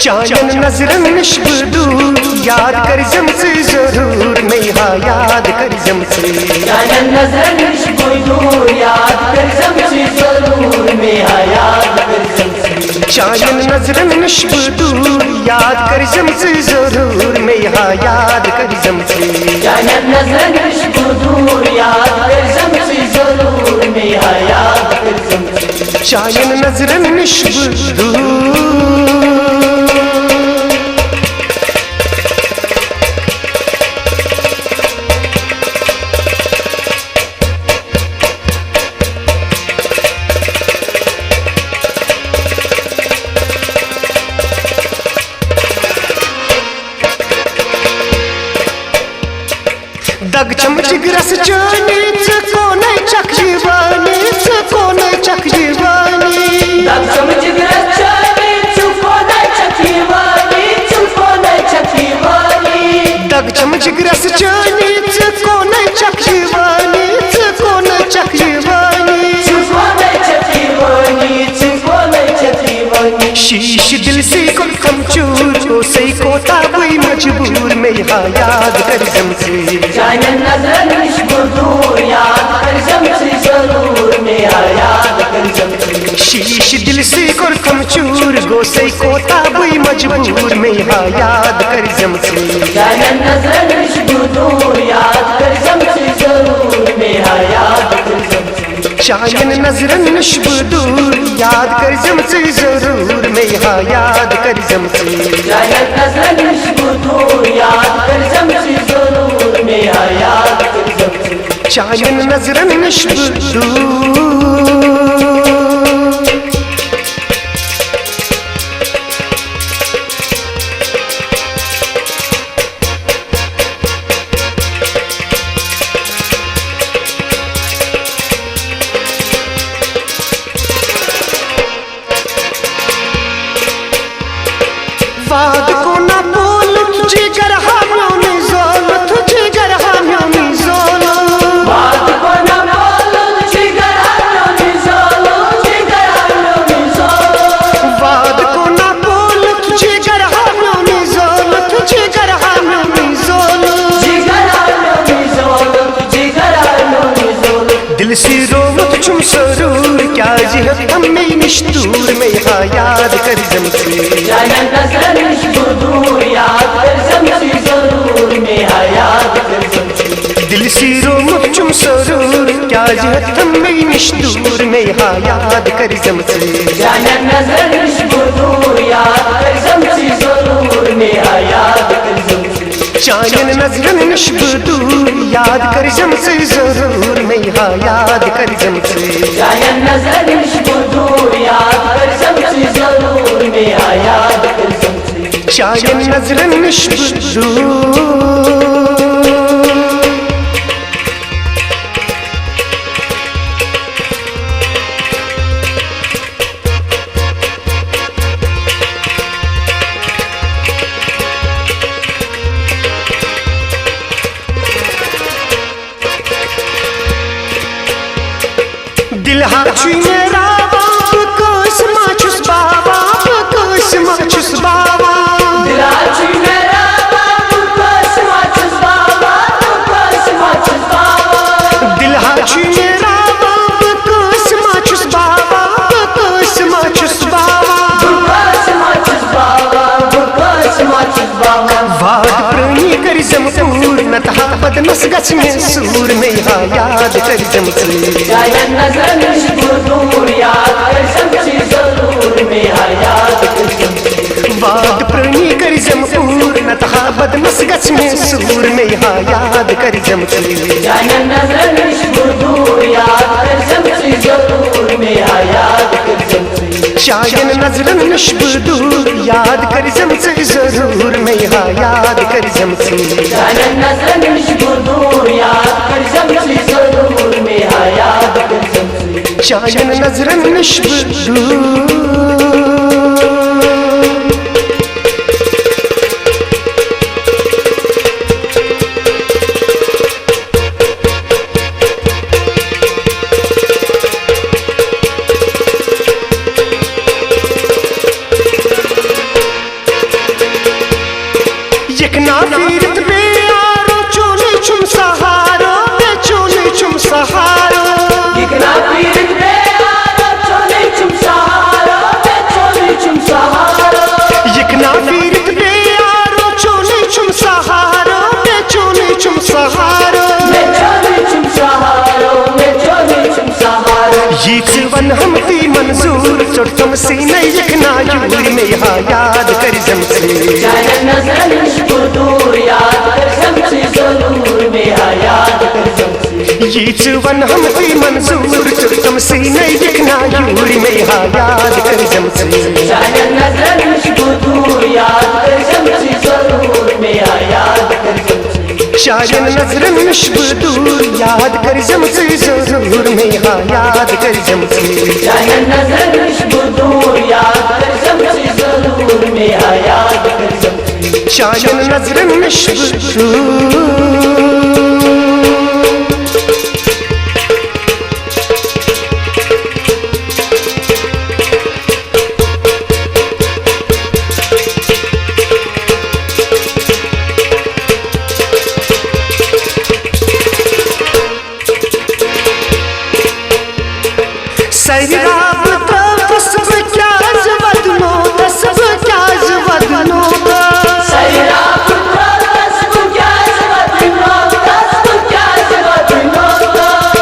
चायन नजरन नशब दूर याद कर जमसे जरूर मैं हाँ याद कर जमसे चायन नजरन नशब दूर याद कर जमसे जरूर मैं हाँ याद कर जमसे चायन नजरन नशब दूर याद कर जमसे जरूर मैं हाँ याद कर जमसे चायन नजरन नशब दूर याद कर जमसे जरूर मैं हाँ याद कर जमसे चायन नजरन नशब दूर दग चमचिग रस चानीच कोने चक जीवानीच कोने चक जीवानी दग चमचिग रस चानीच कोने चक जीवानीच कोने चक जीवानी दग चमचिग रस चानीच कोने चक जीवानीच कोने चक जीवानीच कोने चक जीवानीच कोने चक जीवानी शीश दिल से को कमचूर को सही को ताबई मजबूर में हाँ याद कर जमसे चायन नजरन नशब दूर याद कर जमसे जरूर मैं हाँ याद कर जमसे शीश दिल से को कमचूर गो सही को ताबई मजबूर में हाँ याद कर जमसे चायन नजरन नशब दूर याद कर जमसे जरूर मैं हाँ याद कर जमसे चायन नजरन नशब दूर याद कर जमसे जरूर मैं हाँ याद कर जमसे चायन नजरन नशब दूर याद कर जमसे जरूर मैं हाँ याद कर जमसे चायन नजरन नशब दूर वाद को ना बोल तुझे गरहा में जोल तुझे गरहा में जोल वाद को ना बोल तुझे गरहा में जोल तुझे गरहा में जोल वाद को ना बोल तुझे गरहा में जोल तुझे गरहा में जोल तुझे गरहा में जोल तुझे गरहा में जोल दिल से रोवत चुम सरूर क्या जिहत हमें निष्ठूर में हाँ याद कर जमसे चायन नजरन नशब दूर याद कर जमसे जरूर मैं हाँ याद कर जमसे दिल से रोवत चुम सरूर क्या जिहत हमें निष्ठूर में हाँ याद कर जमसे चायन नजरन नशब दूर याद कर जमसे जरूर मैं हाँ याद कर जमसे चायन नजरन नशब दूर याद कर जमसे जरूर मैं हाँ याद कर जमसे चायन नजरन नशब दूर याद कर जमसे जरूर मैं हाँ याद कर जमसे चायन नजरन नशब दूर दिल हाची मेरा बाप कोस माचुस बाबा कोस माचुस बाबा दिल हाची मेरा बाप कोस माचुस बाबा कोस माचुस बाबा दिल हाची मेरा बाप कोस माचुस बाबा कोस माचुस बाबा कोस माचुस बाबा कोस माचुस बाबा वाद प्रेमी कर जमपूर नतहा बदनस गच में सूर में हाँ याद कर जमसे चायन नजरन नशब दूर याद कर जमसे जरूर मैं हाँ याद कर जमसे वाद प्रेमी कर जमपूर नतहा बदनस गच में सूर में हाँ याद कर जमसे चायन नजरन नशब दूर याद कर जमसे जरूर मैं हाँ याद कर जमसे चायन नजरन नशब दूर याद कर जमसे जरूर मैं हाँ याद कर जमसे चायन नजरन नशब दूर याद कर जमसे जरूर मैं हाँ याद कर जमसे चायन नजरन नशब दूर यकना पीरत बे यारो चोने छुम सहारो बे चोने छुम सहारो यकना पीरत बे यारो चोने छुम सहारो बे चोने छुम सहारो यकना पीरत बे यारो चोने छुम सहारो बे चोने छुम सहारो बे चोने छुम सहारो बे चोने छुम सहारो ये जीवन हम ती मंजूर चोटम से नहीं यकना यूरी में यहाँ याद कर जमसे जाने नजर दूर याद कर जमसे जरूर मेरा याद कर जमसे ये जीवन हम ती मंजूर चोटम से नहीं यकना यूरी में यहाँ याद कर जमसे जाने नजर दूर याद कर जमसे जरूर मेरा याद कर जमसे शायन नजर नश्ब दूर याद कर जमसे जरूर में यहाँ याद कर जमसे जाने नजर दूर याद कर जमसे जरूर मेरा याद कर जमसे शायन नजर नश्ब दूर सैराब तो तस्ब क्या जवदनो तस्ब क्या जवदनो सैराब तो तस्ब क्या जवदनो तस्ब क्या जवदनो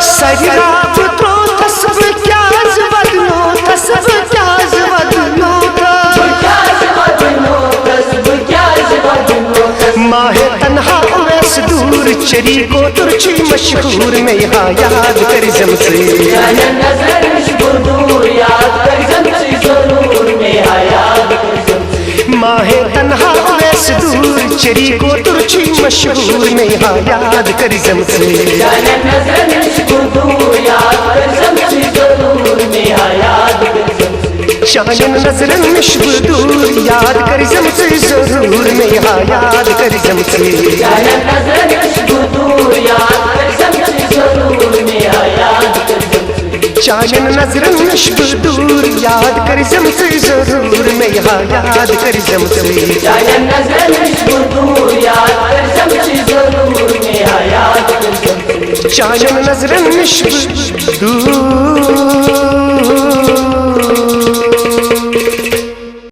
सैराब तो तस्ब क्या जवदनो तस्ब क्या जवदनो क्या जवदनो तस्ब क्या जवदनो माहे तन्हा उवैस दूर चरी को तुर्ची मशहूर में यहाँ याद कर जमसे जाने नजर दूर याद कर जमसे जरूर मेरा याद कर जमसे माहे तन्हा उवैस दूर चरी को तुर्ची मशहूर में यहाँ याद कर जमसे जाने नजर दूर याद कर जमसे जरूर मेरा याद कर जमसे शायन नजर नश्ब दूर याद कर जमसे जरूर में यहाँ याद कर जमसे जाने नजर दूर याद कर जमसे जरूर मेरा याद कर जमसे शायन नजर नश्ब दूर याद कर जमसे जरूर में यहाँ याद कर जमसे जाने नजर दूर याद कर जमसे जरूर मेरा याद कर जमसे शायन नजर नश्ब दूर